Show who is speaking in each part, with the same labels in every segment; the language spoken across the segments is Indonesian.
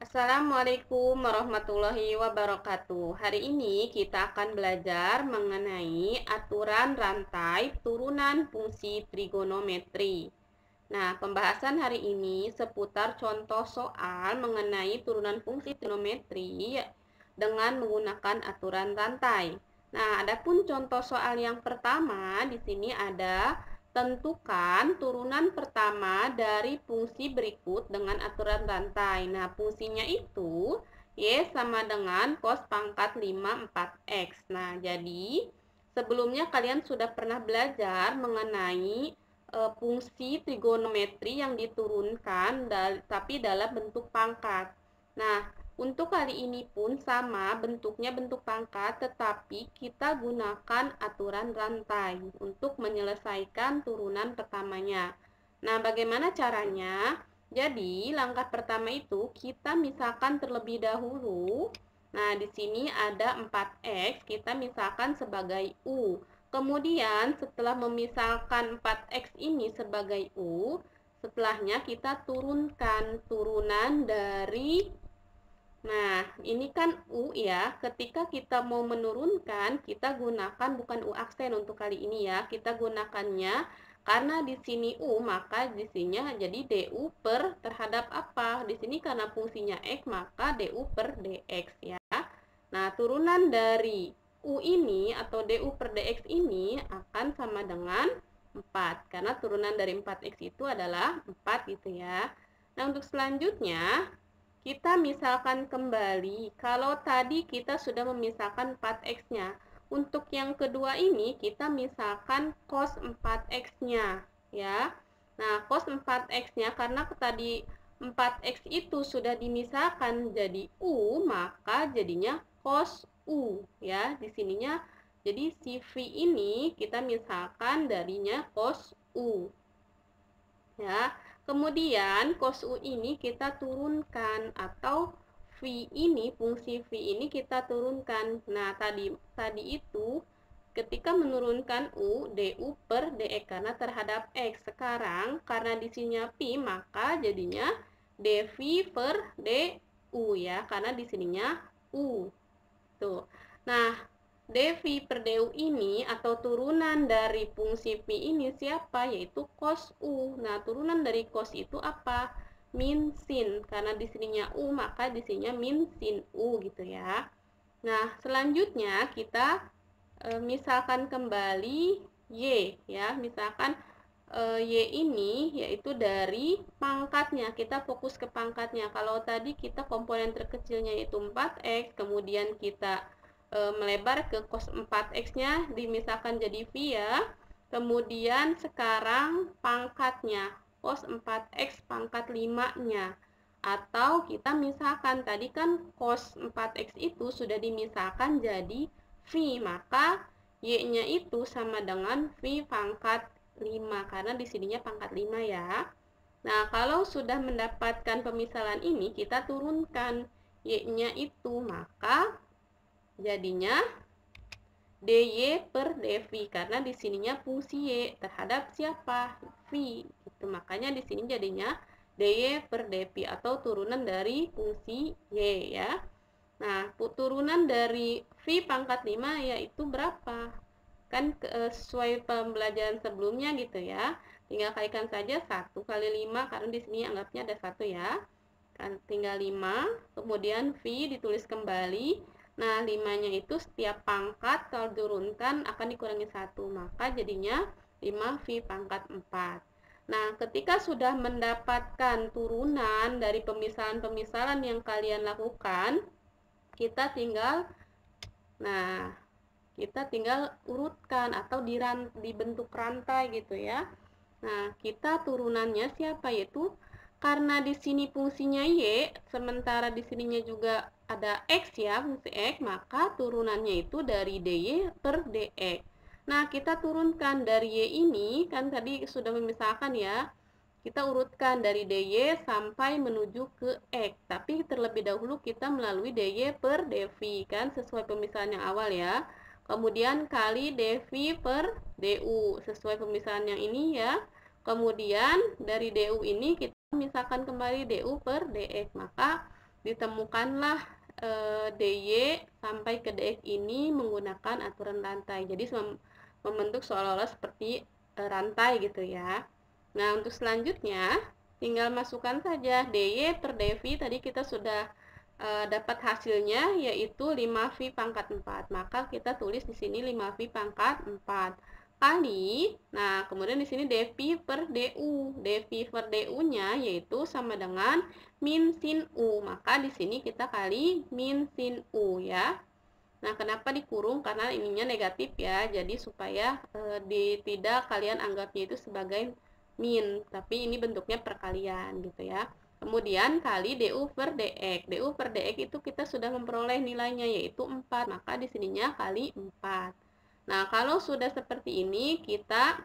Speaker 1: Assalamualaikum warahmatullahi wabarakatuh. Hari ini kita akan belajar mengenai aturan rantai turunan fungsi trigonometri. Nah, pembahasan hari ini seputar contoh soal mengenai turunan fungsi trigonometri dengan menggunakan aturan rantai. Nah, adapun contoh soal yang pertama di sini ada: tentukan turunan pertama dari fungsi berikut dengan aturan rantai. Nah, fungsinya itu Y sama dengan cos pangkat 5 4x. Nah, jadi sebelumnya kalian sudah pernah belajar mengenai fungsi trigonometri yang diturunkan tapi dalam bentuk pangkat. Nah, untuk kali ini pun sama, bentuknya bentuk pangkat, tetapi kita gunakan aturan rantai untuk menyelesaikan turunan pertamanya. Nah, bagaimana caranya? Jadi, langkah pertama itu kita misalkan terlebih dahulu. Nah, di sini ada 4x, kita misalkan sebagai U. Kemudian, setelah memisalkan 4x ini sebagai U, setelahnya kita turunkan turunan dari. Nah, ini kan U ya. Ketika kita mau menurunkan, kita gunakan bukan U aksen untuk kali ini ya. Kita gunakannya karena di sini U, maka di sininya jadi DU per terhadap apa? Di sini karena fungsinya X, maka DU per DX ya. Nah, turunan dari U ini atau DU per DX ini akan sama dengan 4. Karena turunan dari 4X itu adalah 4 gitu ya. Nah, untuk selanjutnya kita misalkan kembali, kalau tadi kita sudah memisahkan 4x-nya. Untuk yang kedua ini kita misalkan cos 4x-nya ya. Nah, cos 4x-nya karena tadi 4x itu sudah dimisahkan jadi U, maka jadinya cos U ya. Di sininya jadi si V ini kita misalkan darinya cos U ya. Kemudian cos U ini kita turunkan atau V ini, fungsi V ini kita turunkan. Nah, tadi itu ketika menurunkan U, DU per DX karena terhadap X. Sekarang karena di sininya Pi, maka jadinya DV per DU ya, karena di sininya U. Tuh. Nah, dV per du ini atau turunan dari fungsi Pi ini siapa? Yaitu cos U. Nah, turunan dari cos itu apa? Min sin. Karena di sininya U, maka di sininya min sin U gitu ya. Nah, selanjutnya kita misalkan kembali Y ya. Misalkan Y ini yaitu dari pangkatnya. Kita fokus ke pangkatnya. Kalau tadi kita komponen terkecilnya yaitu 4x, kemudian kita melebar ke cos 4x-nya dimisahkan jadi V ya. Kemudian sekarang pangkatnya cos 4x pangkat 5-nya. Atau kita misalkan tadi kan cos 4x itu sudah dimisahkan jadi V, maka Y-nya itu sama dengan V pangkat 5 karena di sininya pangkat 5 ya. Nah, kalau sudah mendapatkan pemisalan ini kita turunkan Y-nya itu, maka jadinya dy per dv karena di sininya fungsi y terhadap siapa? V. Itu makanya di sini jadinya dy per dv atau turunan dari fungsi y ya. Nah, turunan dari V pangkat 5 yaitu berapa? Kan sesuai pembelajaran sebelumnya gitu ya. Tinggal kalikan saja 1 kali 5 karena di sini anggapnya ada 1 ya. Kan tinggal 5, kemudian V ditulis kembali. Nah, 5-nya itu setiap pangkat kalau diturunkan akan dikurangi 1, maka jadinya 5V pangkat 4. Nah, ketika sudah mendapatkan turunan dari pemisahan-pemisahan yang kalian lakukan, kita tinggal urutkan atau dibentuk rantai gitu ya. Nah, kita turunannya siapa? Yaitu karena di sini fungsinya y, sementara di sininya juga ada x ya, fungsi x, maka turunannya itu dari dy per dx. Nah, kita turunkan dari y ini, kan tadi sudah memisahkan ya. Kita urutkan dari dy sampai menuju ke x. Tapi terlebih dahulu kita melalui dy per dv, kan sesuai pemisahan yang awal ya. Kemudian kali dv per du, sesuai pemisahan yang ini ya. Kemudian dari du ini kita misalkan kembali du per dx, maka ditemukanlah dy sampai ke dx ini menggunakan aturan rantai. Jadi membentuk seolah-olah seperti rantai gitu ya. Nah, untuk selanjutnya tinggal masukkan saja dy per dv. Tadi kita sudah dapat hasilnya yaitu 5V pangkat 4. Maka kita tulis di sini 5V pangkat 4 kali. Nah, kemudian di sini dv per du. dv per du-nya yaitu sama dengan min sin u. Maka di sini kita kali min sin u ya. Nah, kenapa dikurung? Karena ininya negatif ya. Jadi supaya tidak kalian anggapnya itu sebagai min, tapi ini bentuknya perkalian gitu ya. Kemudian kali du per dx. Du per dx itu kita sudah memperoleh nilainya yaitu 4, maka di sininya kali 4. Nah, kalau sudah seperti ini, kita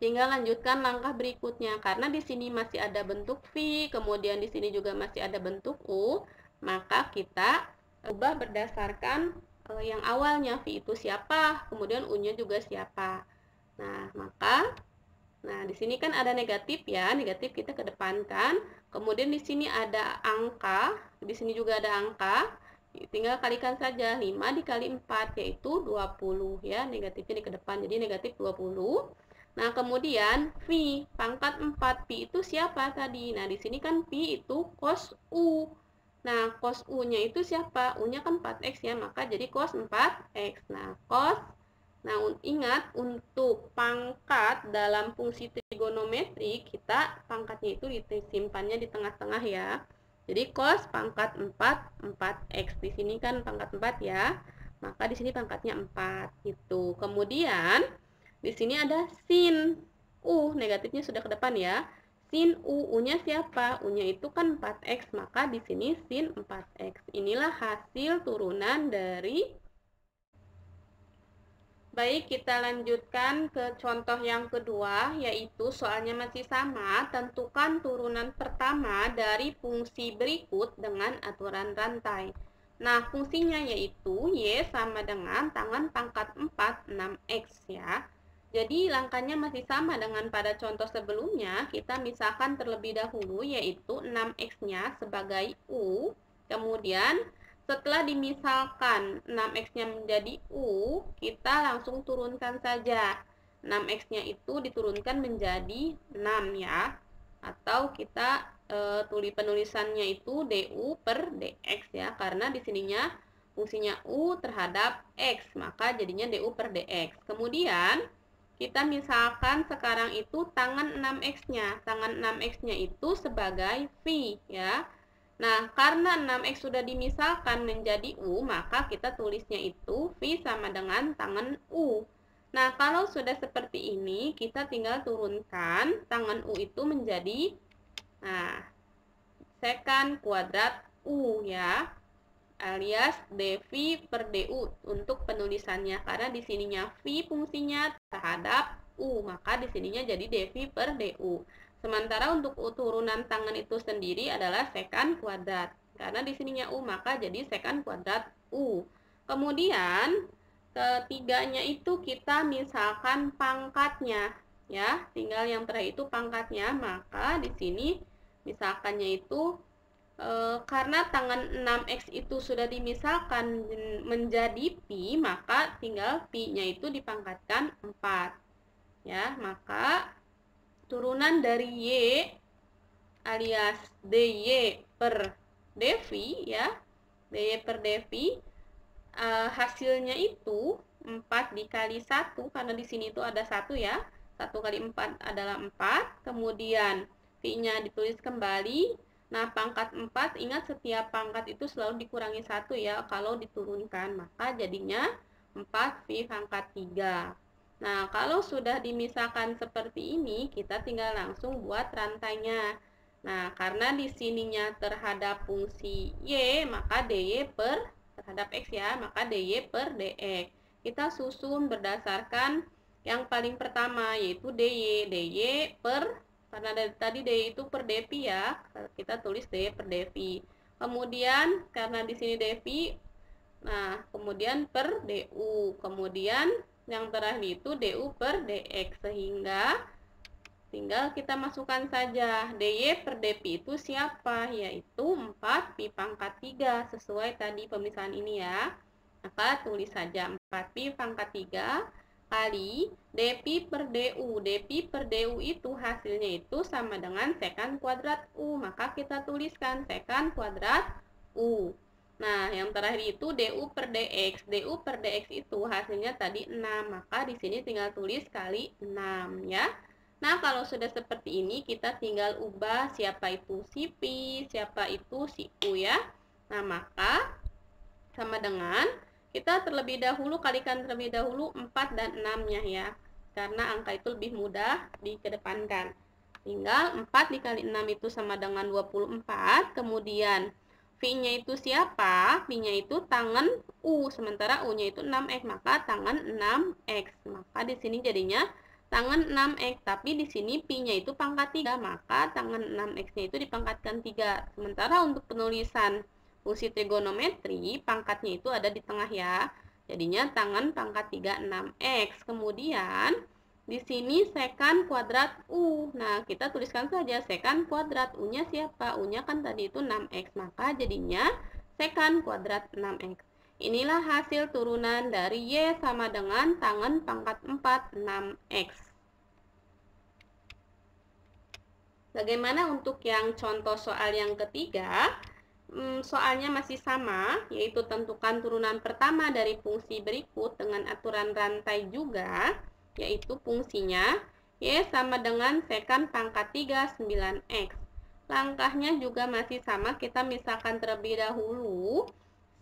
Speaker 1: tinggal lanjutkan langkah berikutnya. Karena di sini masih ada bentuk V, kemudian di sini juga masih ada bentuk U, maka kita ubah berdasarkan yang awalnya V itu siapa, kemudian U-nya juga siapa. Nah, di sini kan ada negatif ya, negatif kita kedepankan. Kemudian di sini ada angka, di sini juga ada angka. Tinggal kalikan saja 5 dikali 4 yaitu 20 ya, negatifnya di kedepan. Jadi negatif 20. Nah, kemudian V pangkat 4, V itu siapa tadi? Nah, di sini kan V itu cos U. Nah, cos U-nya itu siapa? U-nya kan 4x ya, maka jadi cos 4x. Nah, ingat untuk pangkat dalam fungsi trigonometri, kita pangkatnya itu disimpannya di tengah-tengah ya. Jadi cos pangkat 4x. Di sini kan pangkat 4 ya. Maka di sini pangkatnya 4 gitu. Kemudian di sini ada sin U, negatifnya sudah ke depan ya. Sin U-nya siapa? U-nya itu kan 4x, maka di sini sin 4x. Inilah hasil turunan dari. Baik, kita lanjutkan ke contoh yang kedua, yaitu soalnya masih sama. Tentukan turunan pertama dari fungsi berikut dengan aturan rantai. Nah, fungsinya yaitu y sama dengan tangan pangkat 4, 6x ya. Jadi langkahnya masih sama dengan pada contoh sebelumnya. Kita misalkan terlebih dahulu yaitu 6x-nya sebagai U. Kemudian setelah dimisalkan 6x-nya menjadi U, kita langsung turunkan saja. 6x-nya itu diturunkan menjadi 6 ya. Atau kita penulisannya itu du per dx ya. Karena di sininya fungsinya U terhadap x, maka jadinya du per dx. Kemudian kita misalkan sekarang itu tangan 6x-nya. Tangan 6x-nya itu sebagai V ya. Nah, karena 6x sudah dimisalkan menjadi U, maka kita tulisnya itu V sama dengan tangan U. Nah, kalau sudah seperti ini, kita tinggal turunkan tangan U itu menjadi, secant kuadrat U ya, alias dv per du untuk penulisannya. Karena di sininya V fungsinya terhadap U, maka di sininya jadi dv per du. Sementara untuk turunan tangan itu sendiri adalah secant kuadrat. Karena di sininya U, maka jadi secant kuadrat U. Kemudian, ketiganya itu kita misalkan pangkatnya. Ya, tinggal yang terakhir itu pangkatnya. Maka di sini misalkannya itu, karena tangan 6x itu sudah dimisalkan menjadi pi, maka tinggal pi-nya itu dipangkatkan 4. Ya, maka turunan dari y alias dy per dv ya, dy per dv, hasilnya itu 4 dikali 1, karena di sini itu ada 1 ya, 1 kali 4 adalah 4, kemudian v-nya ditulis kembali. Nah, pangkat 4, ingat setiap pangkat itu selalu dikurangi 1 ya, kalau diturunkan, maka jadinya 4v pangkat 3. Nah, kalau sudah dimisalkan seperti ini, kita tinggal langsung buat rantainya. Nah, karena di sininya terhadap fungsi y, maka dy per terhadap x ya, maka dy per dx. Kita susun berdasarkan yang paling pertama, yaitu dy per, karena dari tadi dy itu per dv ya, kita tulis dy per dv. Kemudian, karena di sini dv, nah, kemudian per du. Kemudian, yang terakhir itu du per dx, sehingga tinggal kita masukkan saja. DY per DP itu siapa? Yaitu 4 pi pangkat 3, sesuai tadi pemisahan ini ya. Maka tulis saja 4 pi pangkat 3 kali dP per DU. dP per DU itu hasilnya itu sama dengan sekan kuadrat U. Maka kita tuliskan sekan kuadrat U. Nah, yang terakhir itu DU per DX. DU per DX itu hasilnya tadi 6. Maka di sini tinggal tulis kali 6 ya. Nah, kalau sudah seperti ini, kita tinggal ubah siapa itu si P, siapa itu si U ya. Nah, maka sama dengan kita terlebih dahulu kalikan terlebih dahulu 4 dan 6-nya ya. Karena angka itu lebih mudah dikedepankan. Tinggal 4 dikali 6 itu sama dengan 24. Kemudian V-nya itu siapa? V-nya itu tangan U. Sementara U-nya itu 6X. Maka tangan 6X. Maka di sini jadinya tangan 6X. Tapi di sini Pi-nya itu pangkat 3. Maka tangan 6X-nya itu dipangkatkan 3. Sementara untuk penulisan fungsi trigonometri, pangkatnya itu ada di tengah ya. Jadinya tangan pangkat 3 6x. Kemudian di sini sekan kuadrat U. Nah, kita tuliskan saja sekan kuadrat U-nya siapa? U-nya kan tadi itu 6x. Maka jadinya sekan kuadrat 6x. Inilah hasil turunan dari Y sama dengan tangan pangkat 4 6x. Bagaimana untuk yang contoh soal yang ketiga? Soalnya masih sama, yaitu tentukan turunan pertama dari fungsi berikut dengan aturan rantai juga, yaitu fungsinya Y sama dengan sekan pangkat 3 9x. Langkahnya juga masih sama, kita misalkan terlebih dahulu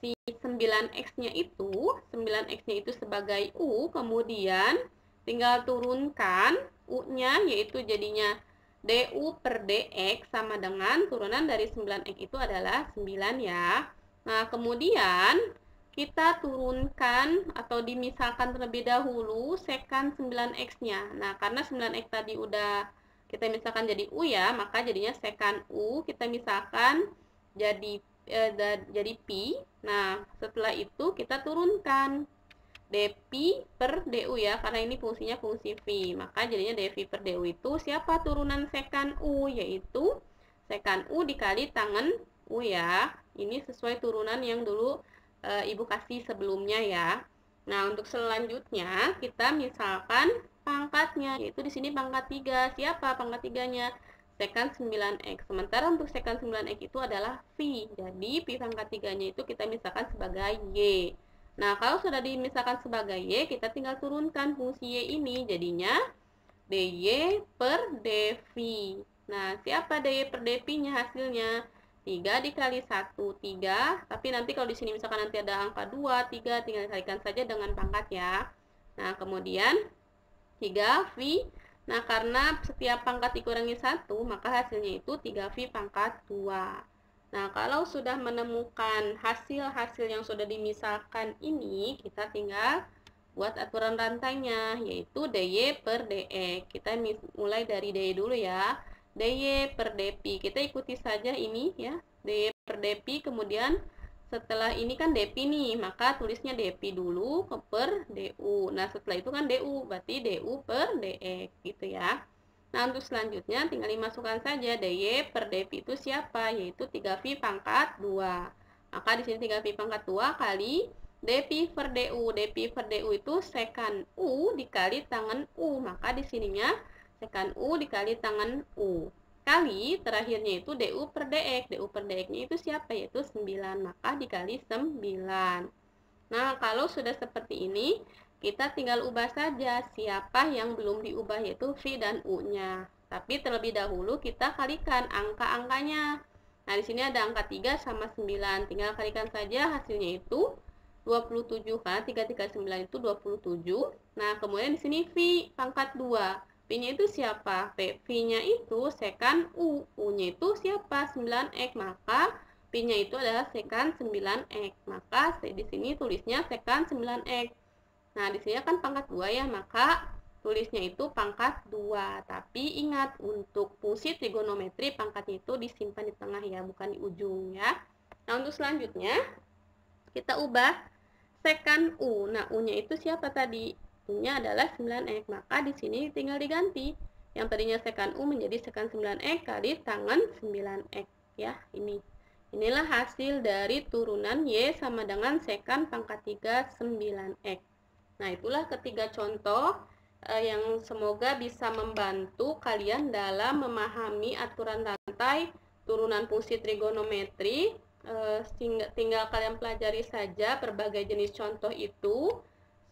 Speaker 1: si 9x-nya itu sebagai U, kemudian tinggal turunkan U-nya, yaitu jadinya DU per DX sama dengan turunan dari 9X itu adalah 9 ya. Nah, kemudian kita turunkan atau dimisalkan terlebih dahulu sekan 9X-nya. Nah, karena 9X tadi udah kita misalkan jadi U ya, maka jadinya sekan U kita misalkan jadi pi. Nah, setelah itu kita turunkan dP per DU ya, karena ini fungsinya fungsi V. Maka jadinya dV per DU itu siapa turunan sekan U? Yaitu sekan U dikali tangan U ya. Ini sesuai turunan yang dulu Ibu kasih sebelumnya ya. Nah, untuk selanjutnya kita misalkan pangkatnya, yaitu di sini pangkat 3. Siapa pangkat 3-nya? Sekan 9X. Sementara untuk sekan 9X itu adalah V. Jadi, Pi pangkat 3-nya itu kita misalkan sebagai Y. Nah, kalau sudah dimisalkan sebagai Y, kita tinggal turunkan fungsi Y ini. Jadinya DY per DV. Nah, siapa DY per DV-nya hasilnya? 3 dikali 1, 3. Tapi nanti kalau di sini misalkan nanti ada angka 2, 3, tinggal dikalikan saja dengan pangkat ya. Nah, kemudian 3V. Nah, karena setiap pangkat dikurangi 1, maka hasilnya itu 3V pangkat 2. Nah, kalau sudah menemukan hasil-hasil yang sudah dimisalkan ini, kita tinggal buat aturan rantainya, yaitu DY per DE. Kita mulai dari DY dulu ya. DY per DP. Kita ikuti saja ini ya. DY per DP, kemudian setelah ini kan DP nih, maka tulisnya DP dulu ke per DU. Nah, setelah itu kan DU, berarti DU per DE gitu ya. Nah, untuk selanjutnya tinggal dimasukkan saja DY per DP itu siapa? Yaitu 3V pangkat 2. Maka di sini 3V pangkat 2 kali dP per DU. dP per DU itu sekan U dikali tangan U. Maka di sininya sekan U dikali tangan U. Kali terakhirnya itu DU per DX. DU per DX-nya itu siapa? Yaitu 9. Maka dikali 9. Nah, kalau sudah seperti ini, kita tinggal ubah saja siapa yang belum diubah, yaitu V dan U-nya. Tapi terlebih dahulu kita kalikan angka-angkanya. Nah, di sini ada angka 3 sama 9. Tinggal kalikan saja, hasilnya itu 27. Karena 3 dikali 9 itu 27. Nah, kemudian di sini V pangkat 2. V-nya itu siapa? V-nya itu sekan U. U-nya itu siapa? 9X. Maka P-nya itu adalah sekan 9X. Maka di sini tulisnya sekan 9X. Nah, di sini kan pangkat 2 ya, maka tulisnya itu pangkat 2. Tapi ingat, untuk fungsi trigonometri pangkatnya itu disimpan di tengah ya, bukan di ujung ya. Nah, untuk selanjutnya kita ubah sekan U. Nah, U-nya itu siapa tadi? U-nya adalah 9X. Maka di sini tinggal diganti Yang tadinya sekan U menjadi sekan 9X kali tangan 9X ya. Inilah hasil dari turunan Y sama dengan sekan pangkat 3 9X. Nah, itulah ketiga contoh yang semoga bisa membantu kalian dalam memahami aturan rantai turunan fungsi trigonometri. Tinggal kalian pelajari saja berbagai jenis contoh itu.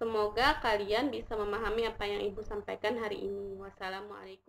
Speaker 1: Semoga kalian bisa memahami apa yang Ibu sampaikan hari ini. Wassalamualaikum.